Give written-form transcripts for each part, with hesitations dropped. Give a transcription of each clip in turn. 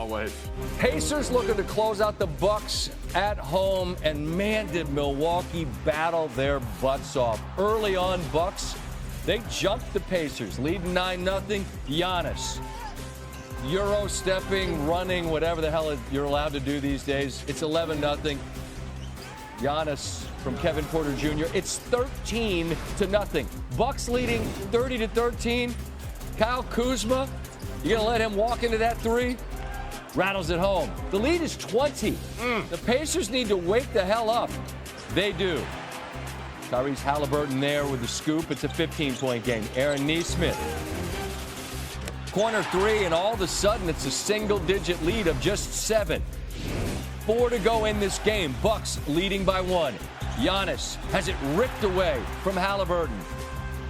always. Pacers looking to close out the Bucks at home, and man, did Milwaukee battle their butts off. Early on, Bucks, they jumped the Pacers, leading 9-0. Giannis, Euro stepping, running, whatever the hell you're allowed to do these days. It's 11-0. Giannis from Kevin Porter Jr. It's 13-0. Bucks leading 30-13. Kyle Kuzma, you gonna let him walk into that three? Rattles it home. The lead is 20. The Pacers need to wake the hell up. They do. Tyrese Halliburton there with the scoop. It's a 15-point game. Aaron Nesmith. Corner three, and all of a sudden it's a single-digit lead of just 7. 4 to go in this game. Bucks leading by 1. Giannis has it ripped away from Halliburton.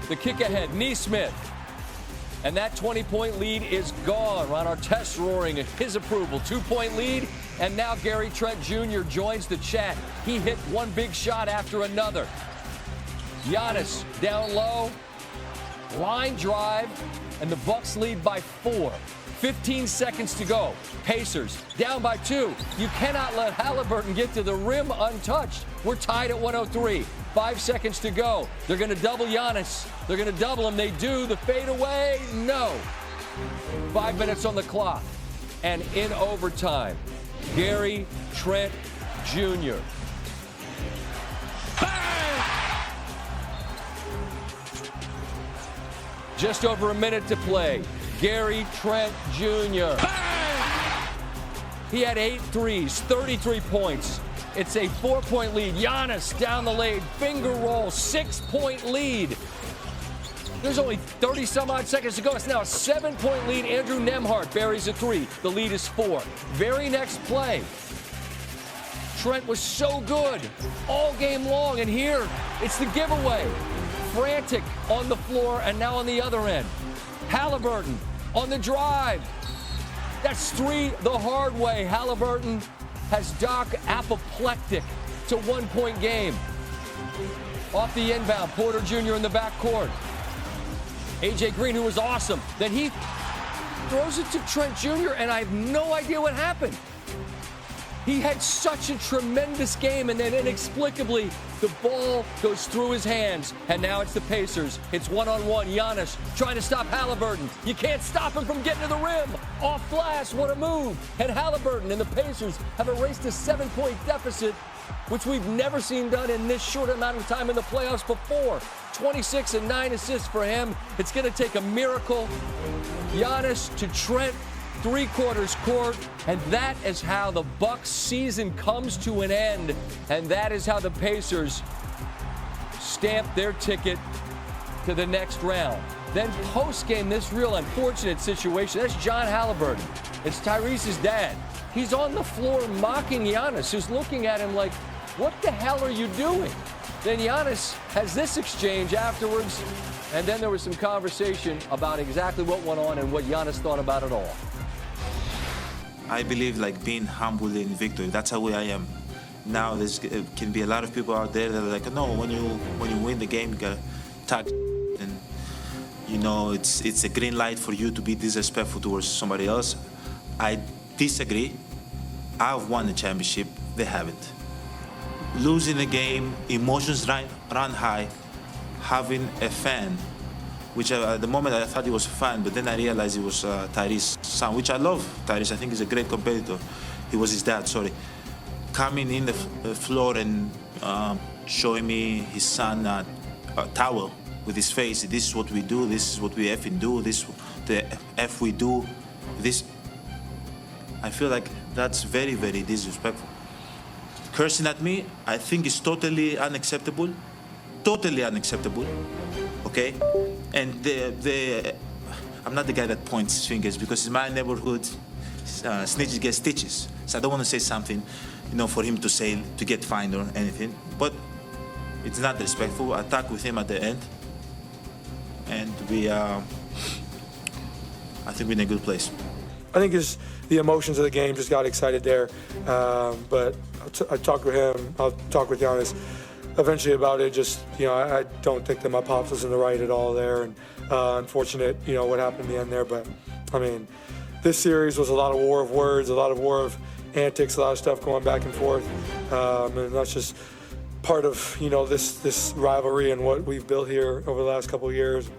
The kick ahead, Nesmith. And that 20-point lead is gone. Ron Artest roaring his approval. 2-point lead, and now Gary Trent Jr. joins the chat. He hit one big shot after another. Giannis down low, line drive, and the Bucks lead by 4. 15 seconds to go. Pacers down by 2. You cannot let Halliburton get to the rim untouched. We're tied at 103. 5 seconds to go. They're going to double Giannis. They're going to double him. They do. The fadeaway, no. 5 minutes on the clock. And in overtime, Gary Trent Jr. Bang! Just over a minute to play. Gary Trent Jr. Bang! He had 8 threes, 33 points. It's a 4-point lead. Giannis down the lane, finger roll, 6-point lead. There's only 30-some-odd seconds to go. It's now a 7-point lead. Andrew Nembhard buries a 3. The lead is 4. Very next play. Trent was so good all game long, and here it's the giveaway. Frantic on the floor, and now on the other end. Halliburton on the drive. That's 3 the hard way. Halliburton has Doc apoplectic to 1-point game. Off the inbound, Porter Jr. in the backcourt. A.J. Green, who was awesome. Then he throws it to Trent Jr., and I have no idea what happened. He had such a tremendous game, and then inexplicably, the ball goes through his hands. And now it's the Pacers. It's one-on-one. Giannis trying to stop Halliburton. You can't stop him from getting to the rim. Off glass, what a move. And Halliburton and the Pacers have erased a 7-point deficit, which we've never seen done in this short amount of time in the playoffs before. 26 and 9 assists for him. It's going to take a miracle. Giannis to Trent. 3/4 court, and that is how the Bucks season comes to an end, and that is how the Pacers stamp their ticket to the next round. Then post-game, this real unfortunate situation, that's John Halliburton. It's Tyrese's dad. He's on the floor mocking Giannis, who's looking at him like, what the hell are you doing? Then Giannis has this exchange afterwards, and then there was some conversation about exactly what went on and what Giannis thought about it all. I believe like being humble in victory. That's how I am. Now there can be a lot of people out there that are like, no, when you win the game, you gotta talk, and you know it's a green light for you to be disrespectful towards somebody else. I disagree. I've won the championship. They haven't. Losing the game, emotions run high. Having a fan, which at the moment I thought he was a fan, but then I realized it was Tyrese's son, which I love. Tyrese, I think he's a great competitor. He was his dad, sorry. Coming in the floor and showing me his son a towel with his face. This is what we do. This is what we effing do. This the F we do. This. I feel like that's very, very disrespectful. Cursing at me, I think is totally unacceptable. Totally unacceptable. Okay? And I'm not the guy that points fingers, because in my neighborhood, snitches get stitches. So I don't want to say something, for him to say, to get fined or anything. But it's not respectful. I talked with him at the end, and I think we're in a good place. I think it's the emotions of the game just got excited there. But I talked with him. I'll talk with Giannis eventually about it. Just, I don't think that my pops was in the right at all there. And unfortunate, what happened in the end there. But, I mean, this series was a lot of war of words, a lot of war of antics, a lot of stuff going back and forth, and that's just part of this rivalry and what we've built here over the last couple of years.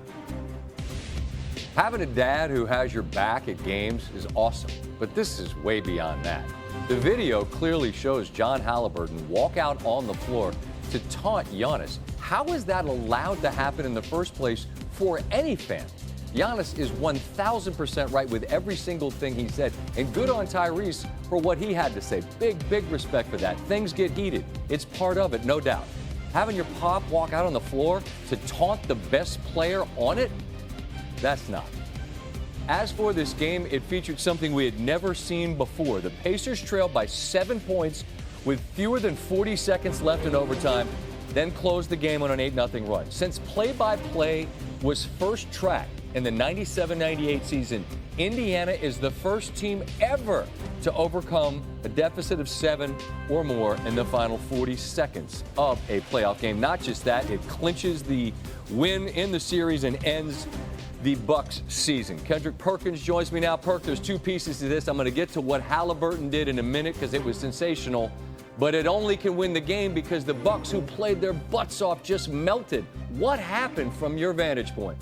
Having a dad who has your back at games is awesome, but this is way beyond that. The video clearly shows John Halliburton walk out on the floor to taunt Giannis. How is that allowed to happen in the first place for any fan? Giannis is 1,000% right with every single thing he said, and good on Tyrese for what he had to say. Big respect for that. Things get heated. It's part of it, no doubt. Having your pop walk out on the floor to taunt the best player on it? That's not. As for this game, it featured something we had never seen before. The Pacers trailed by 7 points with fewer than 40 seconds left in overtime, then closed the game on an 8-0 run. Since play-by-play was first tracked in the 97-98 season, Indiana is the first team ever to overcome a deficit of 7 or more in the final 40 seconds of a playoff game. Not just that, it clinches the win in the series and ends the Bucks season. Kendrick Perkins joins me now. Perk, there's two pieces to this. I'm going to get to what Halliburton did in a minute because it was sensational, but it only can win the game because the Bucks, who played their butts off, just melted. What happened from your vantage point?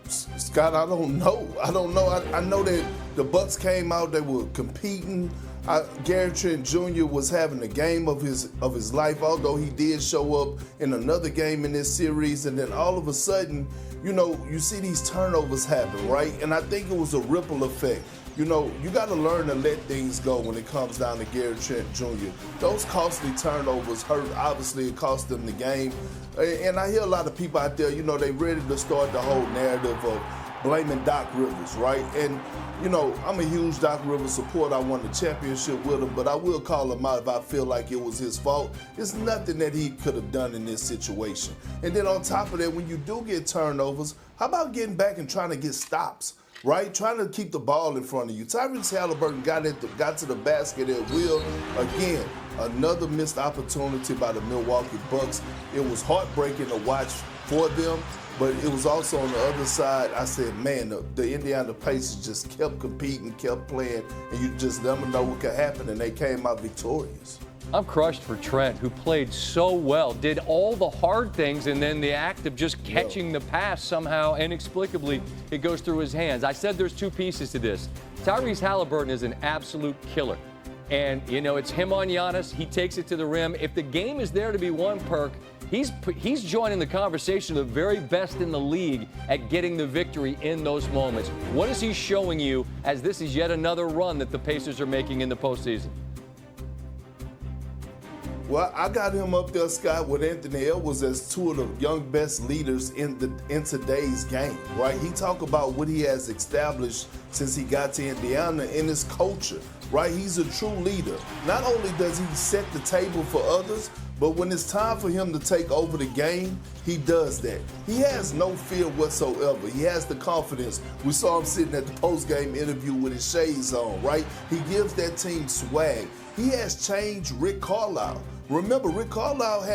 Scott, I don't know. I know that the Bucks came out, they were competing. Gary Trent Jr. was having the game of his life, although he did show up in another game in this series. And then all of a sudden, you see these turnovers happen, right? And I think it was a ripple effect. You got to learn to let things go when it comes down to Gary Trent Jr. Those costly turnovers hurt. Obviously, it cost them the game. And I hear a lot of people out there, they ready to start the whole narrative of blaming Doc Rivers, right? And, I'm a huge Doc Rivers supporter. I won the championship with him, but I will call him out if I feel like it was his fault. There's nothing that he could have done in this situation. And then on top of that, when you do get turnovers, how about getting back and trying to get stops? Right? Trying to keep the ball in front of you. Tyrese Halliburton got to the basket at will. Again, another missed opportunity by the Milwaukee Bucks. It was heartbreaking to watch for them, but it was also on the other side. I said, man, the Indiana Pacers just kept competing, kept playing, and you just never know what could happen, and they came out victorious. I'm crushed for Trent, who played so well, did all the hard things, and then the act of just catching the pass somehow, inexplicably, it goes through his hands. I said there's two pieces to this. Tyrese Halliburton is an absolute killer. And, it's him on Giannis. He takes it to the rim. If the game is there to be won, Perk, he's joining the conversation of the very best in the league at getting the victory in those moments. What is he showing you as this is yet another run that the Pacers are making in the postseason? Well, I got him up there, Scott, with Anthony Edwards as two of the young best leaders in today's game, right? He talked about what he has established since he got to Indiana in his culture, right? He's a true leader. Not only does he set the table for others, but when it's time for him to take over the game, he does that. He has no fear whatsoever. He has the confidence. We saw him sitting at the post-game interview with his shades on, right? He gives that team swag. He has changed Rick Carlisle. Remember, Rick Carlisle had